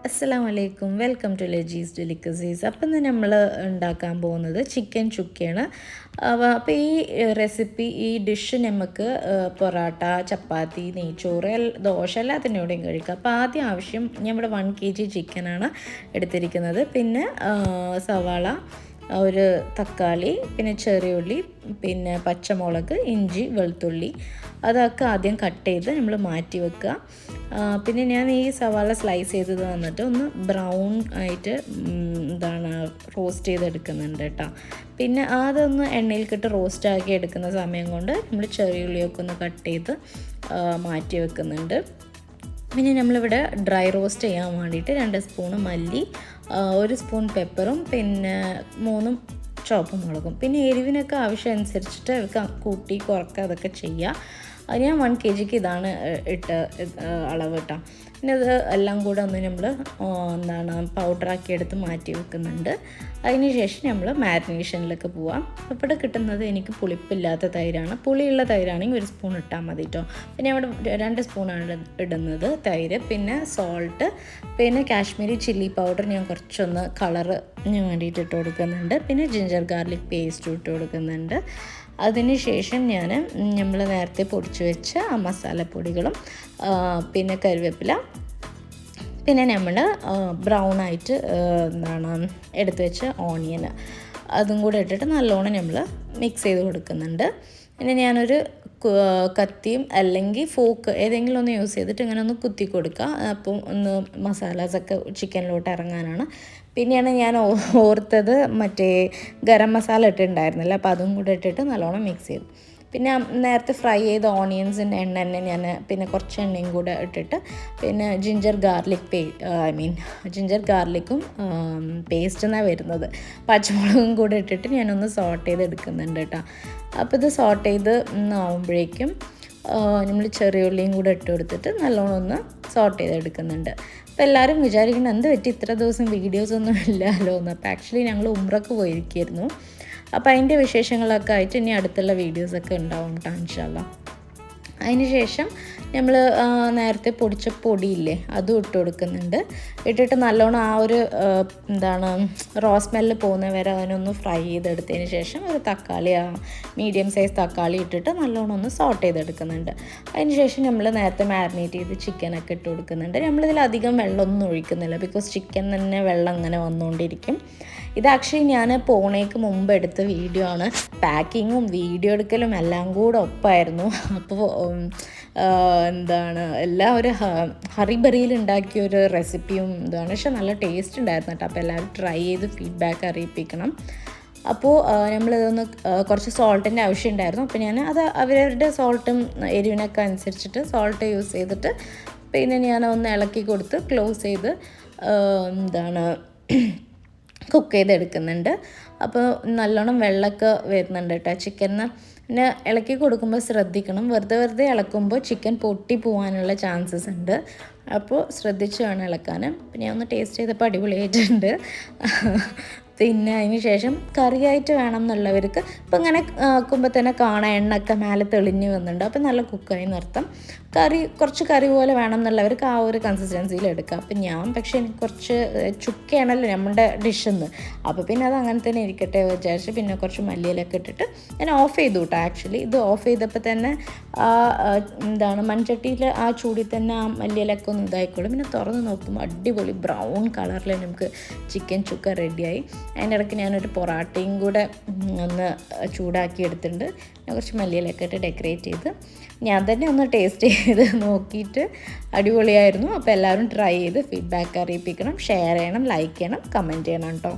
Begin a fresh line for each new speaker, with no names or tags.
അസ്സലാമു അലൈക്കും, welcome to ലജീസ് delicacies. അപ്പം ഇന്ന് നമ്മൾ ഉണ്ടാക്കാൻ പോകുന്നത് ചിക്കൻ ചുക്കയാണ്. അപ്പോൾ ഈ റെസിപ്പി, ഈ ഡിഷ് നമുക്ക് പൊറോട്ട, ചപ്പാത്തി, നെയ്ച്ചോറ്, ദോശ എല്ലാത്തിനോടെയും കഴിക്കാം. അപ്പോൾ ആദ്യം ആവശ്യം നമ്മുടെ 1 kg ചിക്കനാണ് എടുത്തിരിക്കുന്നത്. പിന്നെ സവാള, ഒരു തക്കാളി, പിന്നെ ചെറിയ ഉള്ളി, പിന്നെ പച്ചമുളക്, ഇഞ്ചി, വെളുത്തുള്ളി, അതൊക്കെ ആദ്യം കട്ട് ചെയ്ത് നമ്മൾ മാറ്റി വെക്കുക. പിന്നെ ഞാൻ ഈ സവാള സ്ലൈസ് ചെയ്തത് വന്നിട്ട് ഒന്ന് ബ്രൗൺ ആയിട്ട് റോസ്റ്റ് ചെയ്തെടുക്കുന്നുണ്ട് കേട്ടോ. പിന്നെ അതൊന്ന് എണ്ണയിൽക്കിട്ട് റോസ്റ്റ് ആക്കി എടുക്കുന്ന സമയം കൊണ്ട് നമ്മൾ ചെറിയ ഉള്ളിയൊക്കെ ഒന്ന് കട്ട് ചെയ്ത് മാറ്റി വെക്കുന്നുണ്ട്. പിന്നെ നമ്മളിവിടെ ഡ്രൈ റോസ്റ്റ് ചെയ്യാൻ വേണ്ടിയിട്ട് 2 സ്പൂണ് മല്ലി, 1 സ്പൂൺ പെപ്പറും, പിന്നെ 3 ചുവപ്പ് മുളകും. പിന്നെ എരിവിനൊക്കെ ആവശ്യം അനുസരിച്ചിട്ട് കൂട്ടി കുറക്കുക അതൊക്കെ ചെയ്യുക. അത് ഞാൻ 1 kgക്ക് ഇതാണ് അളവ് കേട്ടോ. പിന്നെ അത് എല്ലാം കൂടെ ഒന്ന് നമ്മൾ പൗഡറാക്കി എടുത്ത് മാറ്റി വെക്കുന്നുണ്ട്. അതിന് ശേഷം നമ്മൾ മാരിനേഷനിലേക്ക് പോവാം. ഇവിടെ കിട്ടുന്നത് എനിക്ക് പുളിപ്പില്ലാത്ത തൈരാണ്. പുളിയുള്ള തൈരാണെങ്കിൽ 1 സ്പൂൺ ഇട്ടാൽ മതി കേട്ടോ. പിന്നെ അവിടെ 2 സ്പൂണാണ് ഇടുന്നത് തൈര്. പിന്നെ സോൾട്ട്, പിന്നെ കാശ്മീരി ചില്ലി പൗഡർ ഞാൻ കുറച്ചൊന്ന് കളറ് വേണ്ടിയിട്ട് ഇട്ട് കൊടുക്കുന്നുണ്ട്. പിന്നെ ജിഞ്ചർ ഗാർലിക് പേസ്റ്റ് ഇട്ട് കൊടുക്കുന്നുണ്ട്. അതിന് ശേഷം നമ്മൾ നേരത്തെ പൊടിച്ച് വെച്ച ആ മസാലപ്പൊടികളും, പിന്നെ കറിവേപ്പില, പിന്നെ നമ്മൾ ബ്രൗണായിട്ട് എടുത്ത് വെച്ച ഓണിയൻ, അതും കൂടെ ഇട്ടിട്ട് നല്ലോണം നമ്മൾ മിക്സ് ചെയ്ത് കൊടുക്കുന്നുണ്ട്. പിന്നെ ഞാനൊരു കത്തിയും അല്ലെങ്കിൽ ഫോക്ക് ഏതെങ്കിലും ഒന്ന് യൂസ് ചെയ്തിട്ട് ഇങ്ങനെ ഒന്ന് കുത്തി കൊടുക്കുക. അപ്പം ഒന്ന് മസാലാസൊക്കെ ചിക്കനിലോട്ട് ഇറങ്ങാനാണ്. പിന്നെയാണ് ഞാൻ ഓർത്തത് മറ്റേ ഗരം മസാല ഇട്ടിട്ടുണ്ടായിരുന്നില്ല, അപ്പോൾ അതും കൂടെ ഇട്ടിട്ട് നല്ലോണം മിക്സ് ചെയ്തു. പിന്നെ നേരത്തെ ഫ്രൈ ചെയ്ത ഓണിയൻസിൻ്റെ എണ്ണ തന്നെ ഞാൻ പിന്നെ കുറച്ച് എണ്ണയും കൂടെ ഇട്ടിട്ട്, പിന്നെ ജിഞ്ചർ ഗാർലിക്കും പേസ്റ്റ് എന്നാണ് വരുന്നത്, പച്ചമുളകും കൂടെ ഇട്ടിട്ട് ഞാനൊന്ന് സോട്ട് ചെയ്ത് എടുക്കുന്നുണ്ട് കേട്ടോ. അപ്പോൾ ഇത് സോട്ട് ചെയ്ത് ആവുമ്പോഴേക്കും നമ്മൾ ചെറിയ ഉള്ളിയും കൂടെ ഇട്ട് കൊടുത്തിട്ട് നല്ലോണം ഒന്ന് സോട്ട് ചെയ്തെടുക്കുന്നുണ്ട്. അപ്പോൾ എല്ലാവരും വിചാരിക്കുന്നത് എന്ത് പറ്റി ഇത്ര ദിവസം വീഡിയോസൊന്നും ഇല്ലല്ലോ എന്ന്. അപ്പോൾ ആക്ച്വലി ഞങ്ങൾ ഉംറക്ക് പോയിരിക്കുകയായിരുന്നു. അപ്പോൾ അതിൻ്റെ വിശേഷങ്ങളൊക്കെ ആയിട്ട് ഇനി അടുത്തുള്ള വീഡിയോസൊക്കെ ഉണ്ടാവും കേട്ടോ ഇൻഷാ അല്ലാഹ്. അതിന് ശേഷം നമ്മൾ നേരത്തെ പൊടിച്ച പൊടിയില്ലേ അതും ഇട്ട് കൊടുക്കുന്നുണ്ട്. ഇട്ടിട്ട് നല്ലോണം ആ ഒരു റോ സ്മെല്ല് പോകുന്ന വരെ അതിനൊന്ന് ഫ്രൈ ചെയ്തെടുത്തതിന് ശേഷം ഒരു തക്കാളി, മീഡിയം സൈസ് തക്കാളി ഇട്ടിട്ട് നല്ലോണം ഒന്ന് സോട്ട് ചെയ്തെടുക്കുന്നുണ്ട്. അതിന് ശേഷം നമ്മൾ നേരത്തെ മാരിനേറ്റ് ചെയ്ത് ചിക്കനൊക്കെ ഇട്ട് കൊടുക്കുന്നുണ്ട്. നമ്മളിതിലധികം വെള്ളമൊന്നും ഒഴിക്കുന്നില്ല, ബിക്കോസ് ചിക്കൻ തന്നെ വെള്ളം അങ്ങനെ വന്നുകൊണ്ടിരിക്കും. ഇത് ആക്ച്വലി ഞാൻ പോണേക്ക് മുമ്പ് എടുത്ത വീഡിയോ ആണ്. പാക്കിങ്ങും വീഡിയോ എടുക്കലും എല്ലാം കൂടെ ഒപ്പമായിരുന്നു. അപ്പോൾ എല്ലാം ഒരു ഹറിബറിയിൽ ഉണ്ടാക്കിയൊരു റെസിപ്പിയും പക്ഷെ നല്ല ടേസ്റ്റ് ഉണ്ടായിരുന്നു കേട്ടോ. അപ്പോൾ എല്ലാവരും ട്രൈ ചെയ്ത് ഫീഡ്ബാക്ക് അറിയിപ്പിക്കണം. അപ്പോൾ നമ്മളിതൊന്ന് കുറച്ച് സോൾട്ടിൻ്റെ ആവശ്യം ഉണ്ടായിരുന്നു. അപ്പോൾ ഞാൻ അത് അവരവരുടെ സോൾട്ടും എരിവിനൊക്കെ അനുസരിച്ചിട്ട് സോൾട്ട് യൂസ് ചെയ്തിട്ട് പിന്നെ ഞാനൊന്ന് ഇളക്കി കൊടുത്ത് ക്ലോസ് ചെയ്ത് കുക്ക് ചെയ്തെടുക്കുന്നുണ്ട്. അപ്പോൾ നല്ലോണം വെള്ളമൊക്കെ വരുന്നുണ്ട് കേട്ടോ ചിക്കനിന്. പിന്നെ ഇളക്കി കൊടുക്കുമ്പോൾ ശ്രദ്ധിക്കണം, വെറുതെ ഇളക്കുമ്പോൾ ചിക്കൻ പൊട്ടി പോകാനുള്ള ചാൻസസ് ഉണ്ട്. അപ്പോൾ ശ്രദ്ധിച്ച് വേണം ഇളക്കാൻ. പിന്നെ ഒന്ന് ടേസ്റ്റ് ചെയ്തപ്പോൾ അടിപൊളിയായിട്ടുണ്ട്. പിന്നെ അതിന് ശേഷം കറിയായിട്ട് വേണം എന്നുള്ളവർക്ക് ഇപ്പം ഇങ്ങനെ ആക്കുമ്പോൾ തന്നെ കാണാൻ എണ്ണയൊക്കെ മേലെ തെളിഞ്ഞ് വന്നിട്ടുണ്ട്. അപ്പോൾ നല്ല കുക്കായി നിർത്താം. കുറച്ച് കറി പോലെ വേണം എന്നുള്ളവർക്ക് ആ ഒരു കൺസിസ്റ്റൻസിയിൽ എടുക്കാം. അപ്പം പക്ഷേ എനിക്ക് കുറച്ച് ചുക്കയാണല്ലോ നമ്മുടെ ഡിഷെന്ന്, അപ്പോൾ പിന്നെ അത് അങ്ങനെ തന്നെ ഇരിക്കട്ടെ വിചാരിച്ച് പിന്നെ കുറച്ച് മല്ലിയിലൊക്കെ ഇട്ടിട്ട് ഞാൻ ഓഫ് ചെയ്തു കേട്ടോ. ആക്ച്വലി ഇത് ഓഫ് ചെയ്തപ്പോൾ തന്നെ മൺചട്ടിയിൽ ആ ചൂടിൽ തന്നെ ആ മല്ലിയിലൊക്കെ ഒന്ന് ഇതായിക്കോളും. പിന്നെ തുറന്ന് നോക്കുമ്പോൾ അടിപൊളി ബ്രൗൺ കളറിൽ നമുക്ക് ചിക്കൻ ചുക്ക റെഡിയായി. അതിൻ്റെ ഇടയ്ക്ക് ഞാനൊരു പൊറാട്ടയും കൂടെ ഒന്ന് ചൂടാക്കി എടുത്തിട്ടുണ്ട്. ഞാൻ കുറച്ച് മല്ലിയിലൊക്കെ ഇട്ട് ഡെക്കറേറ്റ് ചെയ്ത് ഞാൻ തന്നെ ഒന്ന് ടേസ്റ്റ് ചെയ്ത് നോക്കിയിട്ട് അടിപൊളിയായിരുന്നു. അപ്പോൾ എല്ലാവരും ട്രൈ ചെയ്ത് ഫീഡ്ബാക്ക് അറിയിപ്പിക്കണം, ഷെയർ ചെയ്യണം, ലൈക്ക് ചെയ്യണം, കമൻറ്റ് ചെയ്യണം കേട്ടോ.